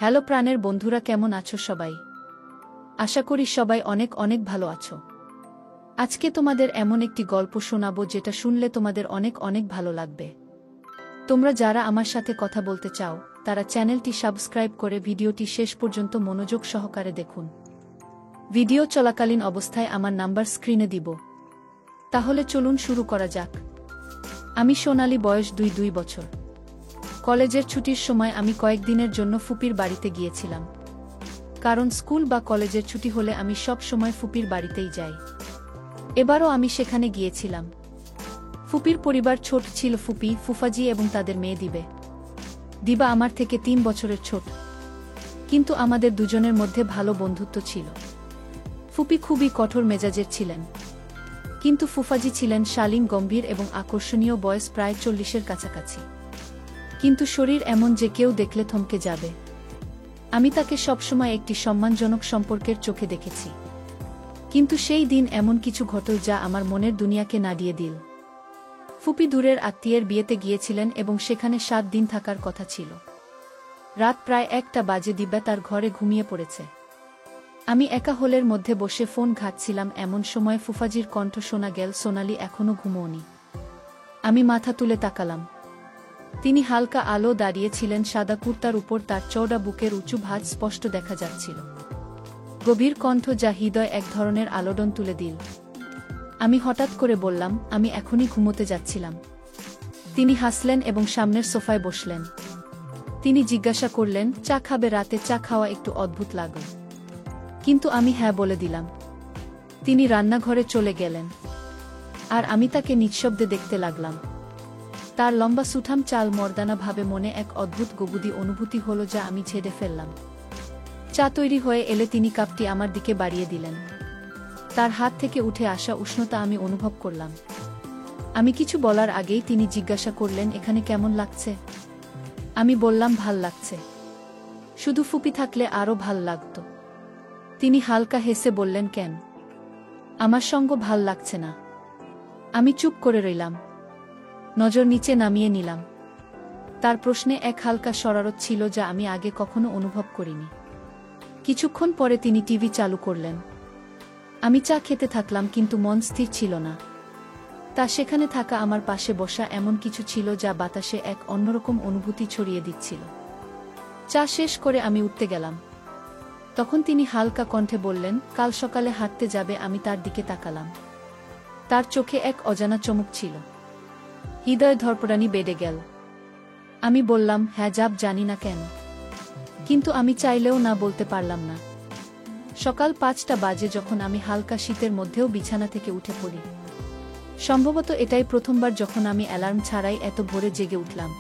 Hello প্রাণের বন্ধুরা, কেমন আছো সবাই? আশা করি সবাই অনেক অনেক ভালো আছো। আজকে তোমাদের এমন একটি গল্প শোনাবো যেটা শুনলে তোমাদের অনেক অনেক ভালো লাগবে। তোমরা যারা আমার সাথে কথা বলতে চাও তারা চ্যানেলটি সাবস্ক্রাইব করে ভিডিওটি শেষ পর্যন্ত মনোযোগ সহকারে দেখুন। ভিডিও চলাকালীন অবস্থায় আমার নাম্বার স্ক্রিনে দিব। তাহলে চলুন শুরু করা যাক। আমি সোনালী, বয়স 2 বছর। কলেজের ছুটির সময় আমি কয়েকদিনের জন্য ফুপির বাড়িতে গিয়েছিলাম, কারণ স্কুল বা কলেজের ছুটি হলে আমি সব সময় ফুপির বাড়িতেই যাই। এবারও আমি সেখানে গিয়েছিলাম। ফুপির পরিবার ছোট ছিল, ফুপি, ফুফাজি এবং তাদের মেয়ে দিবা আমার থেকে 3 বছরের ছোট, কিন্তু আমাদের দুজনের মধ্যে ভালো বন্ধুত্ব ছিল। ফুপি খুবই কঠোর মেজাজের ছিলেন, কিন্তু ফুফাজি ছিলেন শালীন, গম্ভীর এবং আকর্ষণীয়। বয়স প্রায় 40-এর কাছাকাছি, কিন্তু শরীর এমন যে কেউ দেখলে থমকে যাবে। আমি তাকে সবসময় একটি সম্মানজনক সম্পর্কের চোখে দেখেছি, কিন্তু সেই দিন এমন কিছু ঘটল যা আমার মনের দুনিয়াকে নাড়িয়ে দিল। ফুপি দূরের আত্মীয়ের বিয়েতে গিয়েছিলেন এবং সেখানে 7 দিন থাকার কথা ছিল। রাত প্রায় 1টা বাজে, দিব্যা তার ঘরে ঘুমিয়ে পড়েছে। আমি একা হলের মধ্যে বসে ফোন ঘাঁটছিলাম। এমন সময় ফুফাজির কণ্ঠ শোনা গেল, সোনালি, এখনো ঘুমোওনি? আমি মাথা তুলে তাকালাম। তিনি হালকা আলো দাঁড়িয়েছিলেন, সাদা কুর্তার উপর তার চওড়া বুকের উঁচু ভাঁজ স্পষ্ট দেখা যাচ্ছিল। গভীর কণ্ঠ যা হৃদয় এক ধরনের আলোড়ন তুলে দিল। আমি হঠাৎ করে বললাম, আমি এখনই ঘুমোতে যাচ্ছিলাম। তিনি হাসলেন এবং সামনের সোফায় বসলেন। তিনি জিজ্ঞাসা করলেন, চা খাবে? রাতে চা খাওয়া একটু অদ্ভুত লাগল, কিন্তু আমি হ্যাঁ বলে দিলাম। তিনি রান্নাঘরে চলে গেলেন, আর আমি তাকে নিঃশব্দে দেখতে লাগলাম। তার লম্বা সুঠাম চাল মর্দানা ভাবে মনে এক অদ্ভুত গভীর অনুভূতি হলো যা আমি ঝেড়ে ফেললাম। চা তৈরি হয়ে এলে তিনি কাপটি আমার দিকে বাড়িয়ে দিলেন। তার হাত থেকে উঠে আসা উষ্ণতা আমি অনুভব করলাম। আমি কিছু বলার আগেই তিনি জিজ্ঞাসা করলেন, এখানে কেমন লাগছে? আমি বললাম, ভাল লাগছে, শুধু ফুপি থাকলে আরও ভাল লাগত। তিনি হালকা হেসে বললেন, কেন? আমার সঙ্গ ভাল লাগছে না? আমি চুপ করে রইলাম, নজর নিচে নামিয়ে নিলাম। তার প্রশ্নে এক হালকা শরারত ছিল যা আমি আগে কখনো অনুভব করিনি। কিছুক্ষণ পরে তিনি টিভি চালু করলেন। আমি চা খেতে থাকলাম, কিন্তু মন স্থির ছিল না। তা সেখানে থাকা আমার পাশে বসা এমন কিছু ছিল যা বাতাসে এক অন্যরকম অনুভূতি ছড়িয়ে দিচ্ছিল। চা শেষ করে আমি উঠতে গেলাম। তখন তিনি হালকা কণ্ঠে বললেন, কাল সকালে হাঁটতে যাবে? আমি তার দিকে তাকালাম। তার চোখে এক অজানা চমক ছিল। হৃদয় ধড়পড়ানি বেড়ে গেল। আমি বললাম, হ্যাঁ যাব, জানি না কেন, কিন্তু আমি চাইলেও না বলতে পারলাম না। সকাল 5টা বাজে যখন আমি হালকা শীতের মধ্যেও বিছানা থেকে উঠে পড়ি। সম্ভবত এটাই প্রথমবার যখন আমি অ্যালার্ম ছাড়াই এত ভোরে জেগে উঠলাম।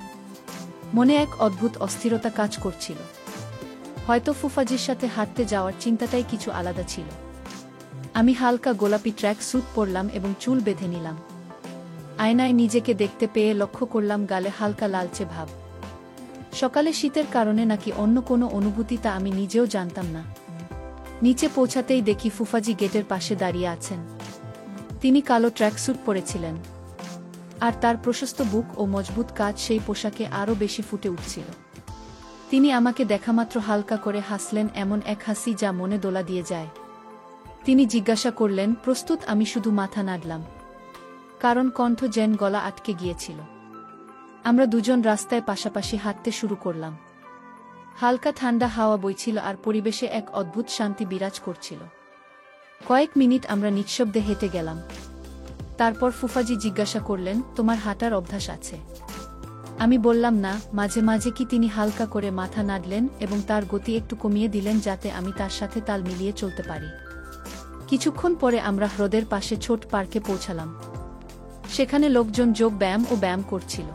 মনে এক অদ্ভুত অস্থিরতা কাজ করছিল। হয়তো ফুফাজির সাথে হাঁটতে যাওয়ার চিন্তাটাই কিছু আলাদা ছিল। আমি হালকা গোলাপি ট্র্যাক স্যুট পরলাম এবং চুল বেঁধে নিলাম। আয়নায় নিজেকে দেখতে পেয়ে লক্ষ্য করলাম গালে হালকা লালচে ভাব। সকালে শীতের কারণে নাকি অন্য কোনো অনুভূতি, তা আমি নিজেও জানতাম না। নিচে পৌঁছাতেই দেখি ফুফাজি গেটের পাশে দাঁড়িয়ে আছেন। তিনি কালো ট্র্যাকস্যুট পরেছিলেন, আর তার প্রশস্ত বুক ও মজবুত কাঁধ সেই পোশাকে আরও বেশি ফুটে উঠছিল। তিনি আমাকে দেখামাত্র হালকা করে হাসলেন, এমন এক হাসি যা মনে দোলা দিয়ে যায়। তিনি জিজ্ঞাসা করলেন, প্রস্তুত? আমি শুধু মাথা নাড়লাম, কারণ কণ্ঠ যেন গলা আটকে গিয়েছিল। আমরা দুজন রাস্তায় পাশাপাশি হাঁটতে শুরু করলাম। হালকা ঠান্ডা হাওয়া বইছিল আর পরিবেশে এক অদ্ভুত শান্তি বিরাজ করছিল। কয়েক মিনিট আমরা নিঃশব্দে হেঁটে গেলাম। তারপর ফুফাজি জিজ্ঞাসা করলেন, তোমার হাঁটার অভ্যাস আছে? আমি বললাম, না, মাঝে মাঝে। কি? তিনি হালকা করে মাথা নাড়লেন এবং তার গতি একটু কমিয়ে দিলেন যাতে আমি তার সাথে তাল মিলিয়ে চলতে পারি। কিছুক্ষণ পরে আমরা হ্রদের পাশে ছোট পার্কে পৌঁছালাম। সেখানে লোকজন যোগ ব্যায়াম ও ব্যায়াম করছিল,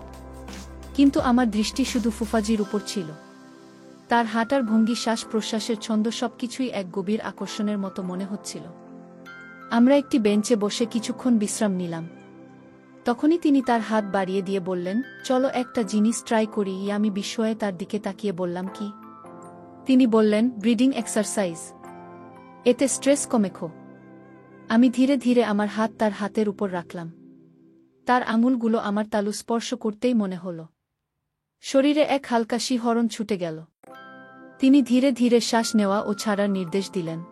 কিন্তু আমার দৃষ্টি শুধু ফুফাজির উপর ছিল। তার হাঁটার ভঙ্গি, শ্বাস প্রশ্বাসের ছন্দ, সবকিছুই এক গভীর আকর্ষণের মতো মনে হচ্ছিল। আমরা একটি বেঞ্চে বসে কিছুক্ষণ বিশ্রাম নিলাম। তখনই তিনি তার হাত বাড়িয়ে দিয়ে বললেন, চলো একটা জিনিস ট্রাই করি। আমি বিস্ময়ে তার দিকে তাকিয়ে বললাম, কি? তিনি বললেন, ব্রিদিং এক্সারসাইজ, এতে স্ট্রেস কমেখো। আমি ধীরে ধীরে আমার হাত তার হাতের উপর রাখলাম। তার আঙুলগুলো আমার তালু স্পর্শ করতেই মনে হলো শরীরে এক হালকা শিহরণ ছুটে গেল। তিনি ধীরে ধীরে শ্বাস নেওয়া ও ছাড়ার নির্দেশ দিলেন।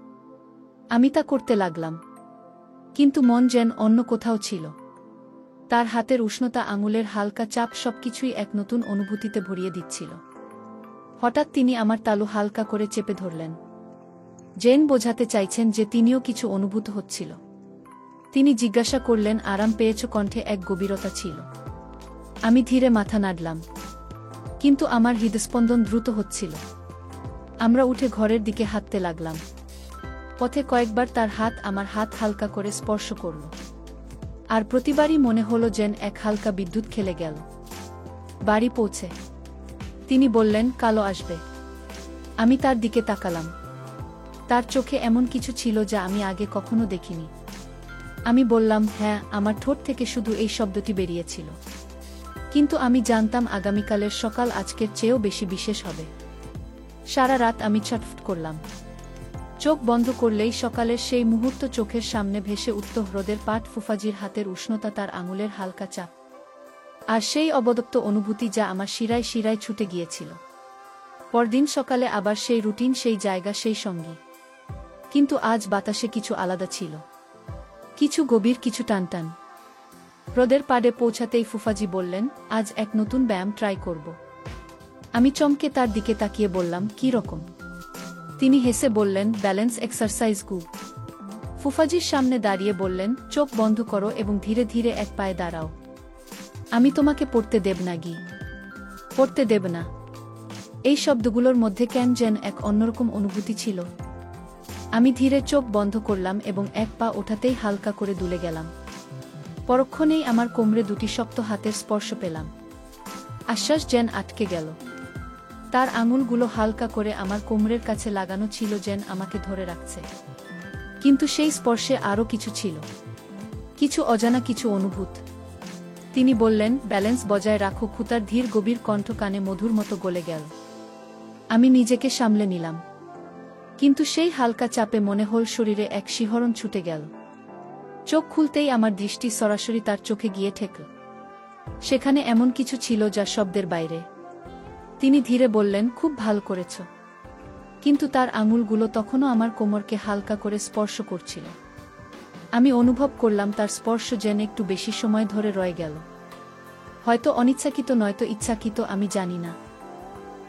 আমি তা করতে লাগলাম। কিন্তু মন যেন অন্য কোথাও ছিল। তার হাতের উষ্ণতা, আঙুলের হালকা চাপ সবকিছুই এক নতুন অনুভূতিতে ভরিয়ে দিচ্ছিল। হঠাৎ তিনি আমার তালু হালকা করে চেপে ধরলেন। জেন বোঝাতে চাইছেন যে তিনিও কিছু অনুভূত হচ্ছিল। তিনি জিজ্ঞাসা করলেন, আরাম পেয়েছ? কণ্ঠে এক গভীরতা ছিল। আমি ধীরে মাথা নাড়লাম। কিন্তু আমার হৃদস্পন্দন দ্রুত হচ্ছিল। আমরা উঠে ঘরের দিকে হাঁটতে লাগলাম। পথে কয়েকবার তার হাত আমার হাত হালকা করে স্পর্শ করল। আর প্রতিবারই মনে হলো যেন এক হালকা বিদ্যুৎ খেলে গেল। বাড়ি পৌঁছে তিনি বললেন, কালো আসবে। আমি তার দিকে তাকালাম। তার চোখে এমন কিছু ছিল যা আমি আগে কখনো দেখিনি। আমি বললাম, হ্যাঁ। আমার ঠোঁট থেকে শুধু এই শব্দটি বেরিয়েছিল। কিন্তু আমি জানতাম আগামীকালের সকাল আজকের চেয়েও বেশি বিশেষ হবে। সারা রাত আমি ছটফট করলাম। চোখ বন্ধ করলেই সকালের সেই মুহূর্ত চোখের সামনে ভেসে উঠত। হ্রদের পাট, ফুফাজির হাতের উষ্ণতা, তার আঙুলের হালকা চাপ, আর সেই অবদপ্ত অনুভূতি যা আমার শিরায় শিরায় ছুটে গিয়েছিল। পরদিন সকালে আবার সেই রুটিন, সেই জায়গা, সেই সঙ্গী। কিন্তু আজ বাতাসে কিছু আলাদা ছিল। কিছু গভীর, কিছু টানটান। হ্রদের পাড়ে পৌঁছাতেই ফুফাজি বললেন, আজ এক নতুন ব্যায়াম ট্রাই করব। আমি চমকে তার দিকে তাকিয়ে বললাম, কি রকম? তিনি হেসে বললেন, ব্যালেন্স এক্সারসাইজ গু। ফুফাজির সামনে দাঁড়িয়ে বললেন, চোখ বন্ধ করো এবং ধীরে ধীরে এক পায়ে দাঁড়াও। আমি তোমাকে পড়তে দেব না গি। পড়তে দেব না। এই শব্দগুলোর মধ্যে কেন যেন এক অন্যরকম অনুভূতি ছিল। আমি ধীরে চোখ বন্ধ করলাম এবং এক পা ওঠাতেই হালকা করে দুলে গেলাম। পরক্ষণেই আমার কোমরে দুটি শক্ত হাতের স্পর্শ পেলাম। আশ্বাস যেন আটকে গেল। তার আঙুলগুলো হালকা করে আমার কোমরের কাছে লাগানো ছিল, যেন আমাকে ধরে রাখছে। কিন্তু সেই স্পর্শে আরও কিছু ছিল। কিছু অজানা, কিছু অনুভূত। তিনি বললেন, ব্যালেন্স বজায় রাখো। খুতার ধীর গভীর কণ্ঠ কানে মধুর মতো গলে গেল। আমি নিজেকে সামলে নিলাম। কিন্তু সেই হালকা চাপে মনে হল শরীরে এক শিহরণ ছুটে গেল। চোখ খুলতেই আমার দৃষ্টি সরাসরি তার চোখে গিয়ে ঠেকল। সেখানে এমন কিছু ছিল যা শব্দের বাইরে। তিনি ধীরে বললেন, খুব ভালো করেছ। কিন্তু তার আঙুলগুলো তখনও আমার কোমরকে হালকা করে স্পর্শ করছিল। আমি অনুভব করলাম তার স্পর্শ যেন একটু বেশি সময় ধরে রয়ে গেল। হয়তো অনিচ্ছাকৃত, নয়তো ইচ্ছাকৃত, আমি জানি না।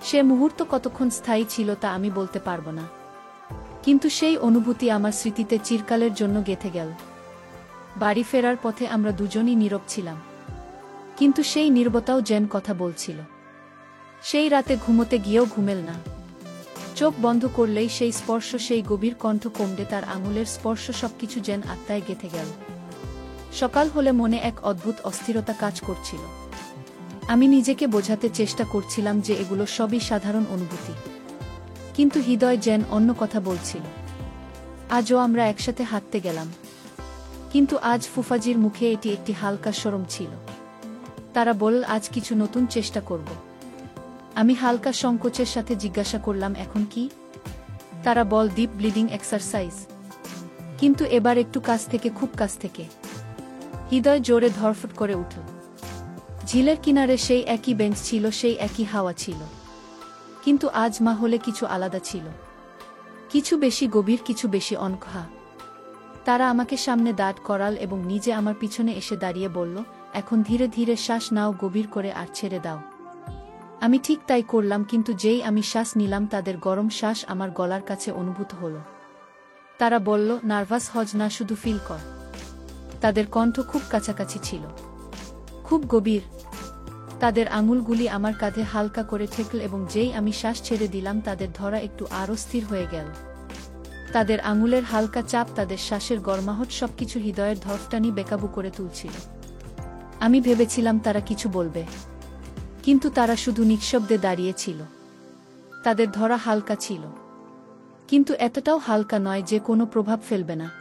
সে মুহূর্ত কতক্ষণ স্থায়ী ছিল তা আমি বলতে পারব না। কিন্তু সেই অনুভূতি আমার স্মৃতিতে চিরকালের জন্য গেঁথে গেল। বাড়ি ফেরার পথে আমরা দুজনই নীরব ছিলাম। কিন্তু সেই নীরবতাও যেন কথা বলছিল। সেই রাতে ঘুমোতে গিয়েও ঘুমেল না। চোখ বন্ধ করলেই সেই স্পর্শ, সেই গভীর কণ্ঠ, কোমরে তার আঙুলের স্পর্শ, সবকিছু যেন আত্মায় গেঁথে গেল। সকাল হলে মনে এক অদ্ভুত অস্থিরতা কাজ করছিল। আমি নিজেকে বোঝাতে চেষ্টা করছিলাম যে এগুলো সবই সাধারণ অনুভূতি। কিন্তু হৃদয় যেন অন্য কথা বলছিল। আজও আমরা একসাথে হাঁটতে গেলাম। কিন্তু আজ ফুফাজির মুখে এটি একটি হালকা শরম ছিল। তারা বলল, আজ কিছু নতুন চেষ্টা করব। আমি হালকা সংকোচের সাথে জিজ্ঞাসা করলাম, এখন কি? তারা বল, ডিপ ব্লিডিং এক্সারসাইজ। কিন্তু এবার একটু কাছ থেকে, খুব কাছ থেকে। হৃদয় জোরে ধরফট করে উঠল। ঝিলের কিনারে সেই একই বেঞ্চ ছিল, সেই একই হাওয়া ছিল। কিন্তু আজ মা হলে কিছু আলাদা ছিল। কিছু বেশি গভীর, কিছু বেশি অনঘা। তারা আমাকে সামনে দাঁড় করাল এবং নিজে আমার পিছনে এসে দাঁড়িয়ে বলল, এখন ধীরে ধীরে শ্বাস নাও, গভীর করে, আর ছেড়ে দাও। আমি ঠিক তাই করলাম। কিন্তু যেই আমি শ্বাস নিলাম, তাদের গরম শ্বাস আমার গলার কাছে অনুভূত হলো। তারা বলল, নার্ভাস হজ না, শুধু ফিল কর। তাদের কণ্ঠ খুব কাছাকাছি ছিল, খুব গভীর। তাদের আঙুলগুলি আমার কাঁধে হালকা করে ঠেকল এবং যেই আমি শ্বাস ছেড়ে দিলাম, তাদের ধরা একটু আরও স্থির হয়ে গেল। তাদের আঙুলের হালকা চাপ, তাদের শ্বাসের গরমাহট, সবকিছু হৃদয়ের ধরফটানি বেকাবু করে তুলছিল। আমি ভেবেছিলাম তারা কিছু বলবে, কিন্তু তারা শুধু নিঃশব্দে দাঁড়িয়ে ছিল। তাদের ধরা হালকা ছিল, কিন্তু এতটাও হালকা নয় যে কোনো প্রভাব ফেলবে না।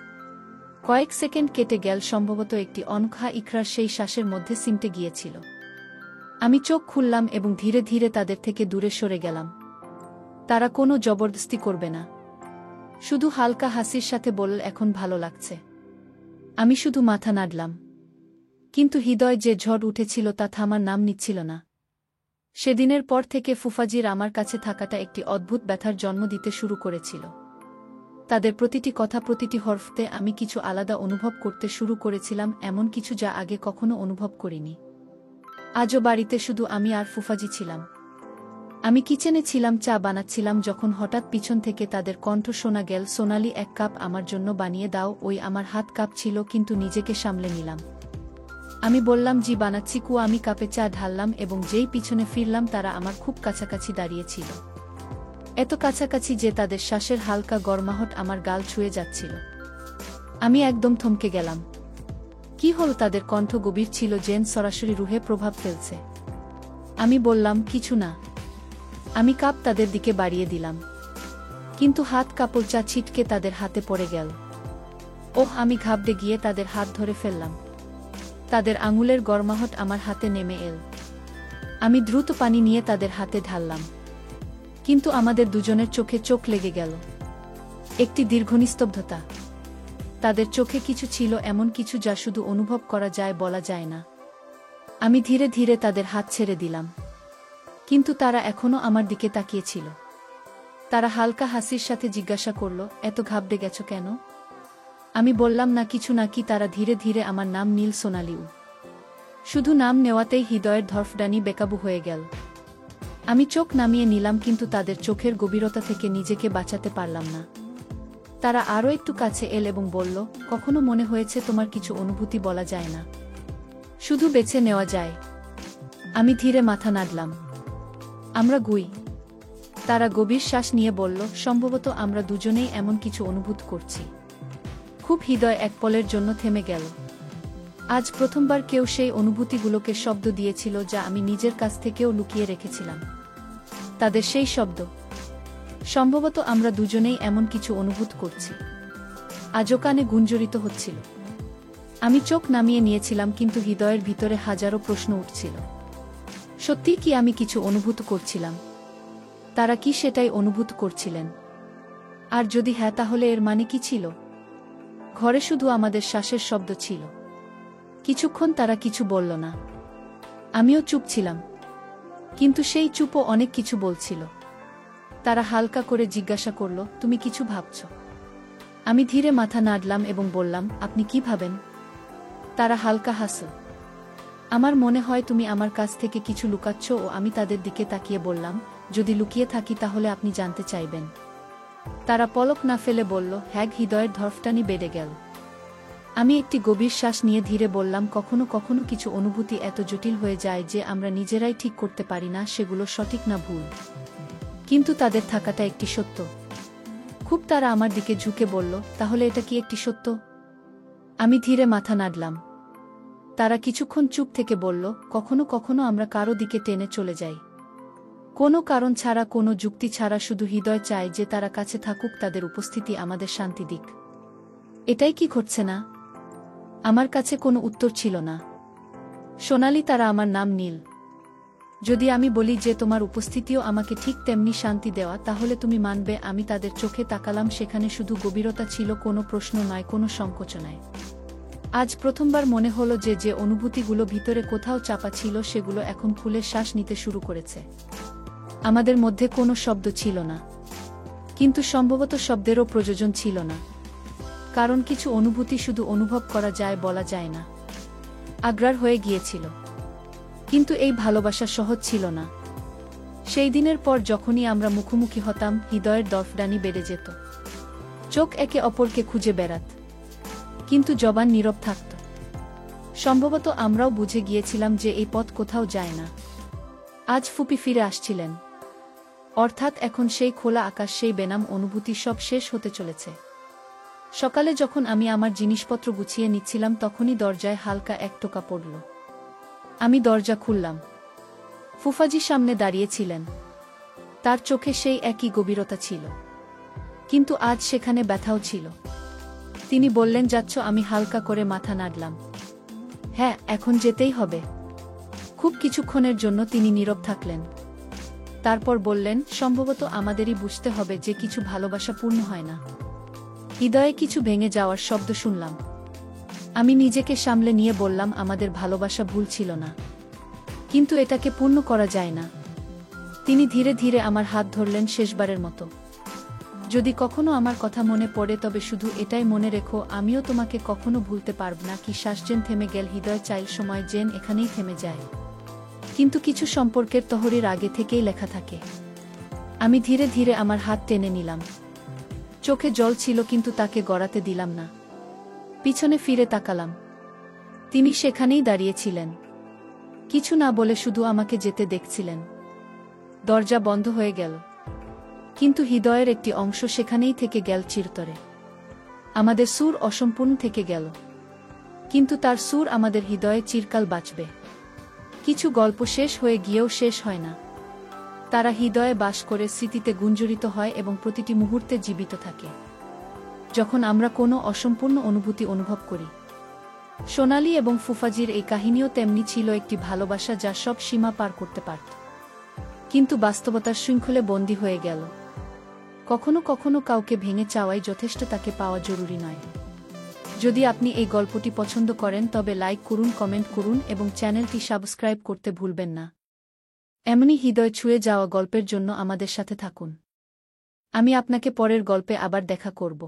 কয়েক সেকেন্ড কেটে গেল। সম্ভবত একটি অনঘা ইকরার সেই শ্বাসের মধ্যে সিমটে গিয়েছিল। আমি চোখ খুললাম এবং ধীরে ধীরে তাদের থেকে দূরে সরে গেলাম। তারা কোনো জবরদস্তি করবে না, শুধু হালকা হাসির সাথে বলল, এখন ভালো লাগছে। আমি শুধু মাথা নাড়লাম। কিন্তু হৃদয় যে ঝড় উঠেছিল তা থামার নাম নিচ্ছিল না। সেদিনের পর থেকে ফুফাজির আমার কাছে থাকাটা একটি অদ্ভুত ব্যথার জন্ম দিতে শুরু করেছিল। তাদের প্রতিটি কথা, প্রতিটি হরফতে আমি কিছু আলাদা অনুভব করতে শুরু করেছিলাম, এমন কিছু যা আগে কখনো অনুভব করিনি। আজও বাড়িতে শুধু আমি আর ফুফাজি ছিলাম। আমি কিচেনে ছিলাম, চা বানাচ্ছিলাম, যখন হঠাৎ পিছন থেকে তাদের কণ্ঠ শোনা গেল, সোনালি, 1 কাপ আমার জন্য বানিয়ে দাও। ওই আমার হাত কাঁপছিল, কিন্তু নিজেকে সামলে নিলাম। আমি বললাম, জি বানাচ্ছি কু। আমি কাপে চা ঢাললাম এবং যেই পিছনে ফিরলাম তারা আমার খুব কাছাকাছি দাঁড়িয়েছিল। এত কাছাকাছি যে তাদের শ্বাসের হালকা গরমাহট আমার গাল ছুঁয়ে যাচ্ছিল। আমি একদম থমকে গেলাম। কি হল? তাদের কণ্ঠ গভীর ছিল, যেন সরাসরি রুহে প্রভাব ফেলছে। আমি বললাম, কিছু না। আমি কাপ তাদের দিকে বাড়িয়ে দিলাম, কিন্তু হাত কাপড় চা ছিটকে তাদের হাতে পড়ে গেল। ওহ! আমি ঘাবড়ে গিয়ে তাদের হাত ধরে ফেললাম। তাদের আঙুলের গরমাহট আমার হাতে নেমে এল। আমি দ্রুত পানি নিয়ে তাদের হাতে ঢাললাম, কিন্তু আমাদের দুজনের চোখে চোখ লেগে গেল। একটি দীর্ঘ নিস্তব্ধতা। তাদের চোখে কিছু ছিল, এমন কিছু যা শুধু অনুভব করা যায়, বলা যায় না। আমি ধীরে ধীরে তাদের হাত ছেড়ে দিলাম, কিন্তু তারা এখনও আমার দিকে তাকিয়েছিল। তারা হালকা হাসির সাথে জিজ্ঞাসা করল, এত ঘাবড়ে গেছ কেন? আমি বললাম, না কিছু না। কি? তারা ধীরে ধীরে আমার নাম নীল সোনালিউ। শুধু নাম নেওয়াতেই হৃদয়ের ধড়ফড়ানি বেকাবু হয়ে গেল। আমি চোখ নামিয়ে নিলাম, কিন্তু তাদের চোখের গভীরতা থেকে নিজেকে বাঁচাতে পারলাম না। তারা আরও একটু কাছে এল এবং বলল, কখনো মনে হয়েছে তোমার কিছু অনুভূতি বলা যায় না, শুধু বেছে নেওয়া যায়? আমি ধীরে মাথা নাড়লাম। আমরা গুই। তারা গভীর শ্বাস নিয়ে বলল, সম্ভবত আমরা দুজনেই এমন কিছু অনুভূত করছি। খুব। হৃদয় এক পলের জন্য থেমে গেল। আজ প্রথমবার কেউ সেই অনুভূতিগুলোকে শব্দ দিয়েছিল যা আমি নিজের কাছ থেকেও লুকিয়ে রেখেছিলাম। তাদের সেই শব্দ। সম্ভবত আমরা দুজনেই এমন কিছু অনুভূত করছি। আজও কানে গুঞ্জরিত হচ্ছিল। আমি চোখ নামিয়ে নিয়েছিলাম, কিন্তু হৃদয়ের ভিতরে হাজারো প্রশ্ন উঠছিল। সত্যি কি আমি কিছু অনুভূত করছিলাম? তারা কি সেটাই অনুভূত করছিলেন? আর যদি হ্যাঁ, তাহলে এর মানে কি ছিল? ঘরে শুধু আমাদের শ্বাসের শব্দ ছিল। কিছুক্ষণ তারা কিছু বলল না। আমিও চুপ ছিলাম, কিন্তু সেই চুপও অনেক কিছু বলছিল। তারা হালকা করে জিজ্ঞাসা করল, তুমি কিছু ভাবছ? আমি ধীরে মাথা নাড়লাম এবং বললাম, আপনি কি ভাবেন? তারা হালকা হাসল। আমার মনে হয় তুমি আমার কাছ থেকে কিছু লুকাচ্ছ। ও আমি তাদের দিকে তাকিয়ে বললাম, যদি লুকিয়ে থাকি তাহলে আপনি জানতে চাইবেন? তারা পলক না ফেলে বলল, হ্যাঁ। হৃদয়ের ধড়ফড়ানি বেড়ে গেল। আমি একটি গভীর শ্বাস নিয়ে ধীরে বললাম, কখনো কখনো কিছু অনুভূতি এত জটিল হয়ে যায় যে আমরা নিজেরাই ঠিক করতে পারি না সেগুলো সঠিক না ভুল। কিন্তু তাদের থাকাটা একটি সত্য। খুব। তারা আমার দিকে ঝুঁকে বলল, তাহলে এটা কি একটি সত্য? আমি ধীরে মাথা নাড়লাম। তারা কিছুক্ষণ চুপ থেকে বলল, কখনো কখনো আমরা কারো দিকে টেনে চলে যাই, কোনো কারণ ছাড়া, কোনো যুক্তি ছাড়া। শুধু হৃদয় চায় যে তারা কাছে থাকুক, তাদের উপস্থিতি আমাদের শান্তি দিক। এটাই কি ঘটছে না? আমার কাছে কোনো উত্তর ছিল না। সোনালি, তারা আমার নাম নীল। যদি আমি বলি যে তোমার উপস্থিতিও আমাকে ঠিক তেমনি শান্তি দেওয়া, তাহলে তুমি মানবে? আমি তাদের চোখে তাকালাম, সেখানে শুধু গভীরতা ছিল, কোনো প্রশ্ন নয়, কোনো সংকোচ নয়। আজ প্রথমবার মনে হলো যে যে অনুভূতিগুলো ভিতরে কোথাও চাপা ছিল সেগুলো এখন খুলে শ্বাস নিতে শুরু করেছে। আমাদের মধ্যে কোনো শব্দ ছিল না, কিন্তু সম্ভবত শব্দেরও প্রয়োজন ছিল না, কারণ কিছু অনুভূতি শুধু অনুভব করা যায়, বলা যায় না। আগ্রার হয়ে গিয়েছিল, কিন্তু এই ভালোবাসা সহজ ছিল না। সেই দিনের পর যখনই আমরা মুখোমুখি হতাম, হৃদয়ের দরফডানি বেড়ে যেত। চোখ একে অপরকে খুঁজে বেড়াত, কিন্তু জবান নীরব থাকত। সম্ভবত আমরাও বুঝে গিয়েছিলাম যে এই পথ কোথাও যায় না। আজ ফুপি ফিরে আসছিলেন, অর্থাৎ এখন সেই খোলা আকাশ, সেই বেনাম অনুভূতি সব শেষ হতে চলেছে। সকালে যখন আমি আমার জিনিসপত্র গুছিয়ে নিচ্ছিলাম, তখনই দরজায় হালকা এক টোকা পড়ল। আমি দরজা খুললাম। ফুফাজি সামনে দাঁড়িয়েছিলেন। তার চোখে সেই একই গভীরতা ছিল, কিন্তু আজ সেখানে ব্যথাও ছিল। তিনি বললেন, যাচ্ছ? আমি হালকা করে মাথা নাড়লাম। হ্যাঁ, এখন যেতেই হবে। খুব কিছুক্ষণের জন্য তিনি নীরব থাকলেন। তারপর বললেন, সম্ভবত আমাদেরই বুঝতে হবে যে কিছু ভালোবাসা পূর্ণ হয় না। হৃদয়ে কিছু ভেঙে যাওয়ার শব্দ শুনলাম। আমি নিজেকে সামলে নিয়ে বললাম, আমাদের ভালোবাসা ভুল ছিল না, কিন্তু এটাকে পূর্ণ করা যায় না। তিনি ধীরে ধীরে আমার হাত ধরলেন শেষবারের মতো। যদি কখনো আমার কথা মনে পড়ে তবে শুধু এটাই মনে রেখো, আমিও তোমাকে কখনো ভুলতে পারব না। কি শ্বাস যেন থেমে গেল, হৃদয় চাইল সময় যেন এখানেই থেমে যায়। কিন্তু কিছু সম্পর্কের তহরির আগে থেকেই লেখা থাকে। আমি ধীরে ধীরে আমার হাত টেনে নিলাম। চোখে জল ছিল কিন্তু তাকে গড়াতে দিলাম না। পিছনে ফিরে তাকালাম। তিনি সেখানেই দাঁড়িয়েছিলেন, কিছু না বলে শুধু আমাকে যেতে দেখছিলেন। দরজা বন্ধ হয়ে গেল, কিন্তু হৃদয়ের একটি অংশ সেখানেই থেকে গেল চিরতরে। আমাদের সুর অসম্পূর্ণ থেকে গেল, কিন্তু তার সুর আমাদের হৃদয়ে চিরকাল বাঁচবে। কিছু গল্প শেষ হয়ে গিয়েও শেষ হয় না, তারা হৃদয়ে বাস করে, স্মৃতিতে গুঞ্জরিত হয় এবং প্রতিটি মুহূর্তে জীবিত থাকে যখন আমরা কোনো অসম্পূর্ণ অনুভূতি অনুভব করি। সোনালি এবং ফুফাজির এই কাহিনীও তেমনি ছিল, একটি ভালোবাসা যা সব সীমা পার করতে পারত, কিন্তু বাস্তবতার শৃঙ্খলে বন্দী হয়ে গেল। কখনো কখনো কাউকে ভেঙে চাওয়াই যথেষ্ট, তাকে পাওয়া জরুরি নয়। যদি আপনি এই গল্পটি পছন্দ করেন তবে লাইক করুন, কমেন্ট করুন এবং চ্যানেলটি সাবস্ক্রাইব করতে ভুলবেন না। এমনি হৃদয় ছুঁয়ে যাওয়া গল্পের জন্য আমাদের সাথে থাকুন। আমি আপনাকে পরের গল্পে আবার দেখা করব।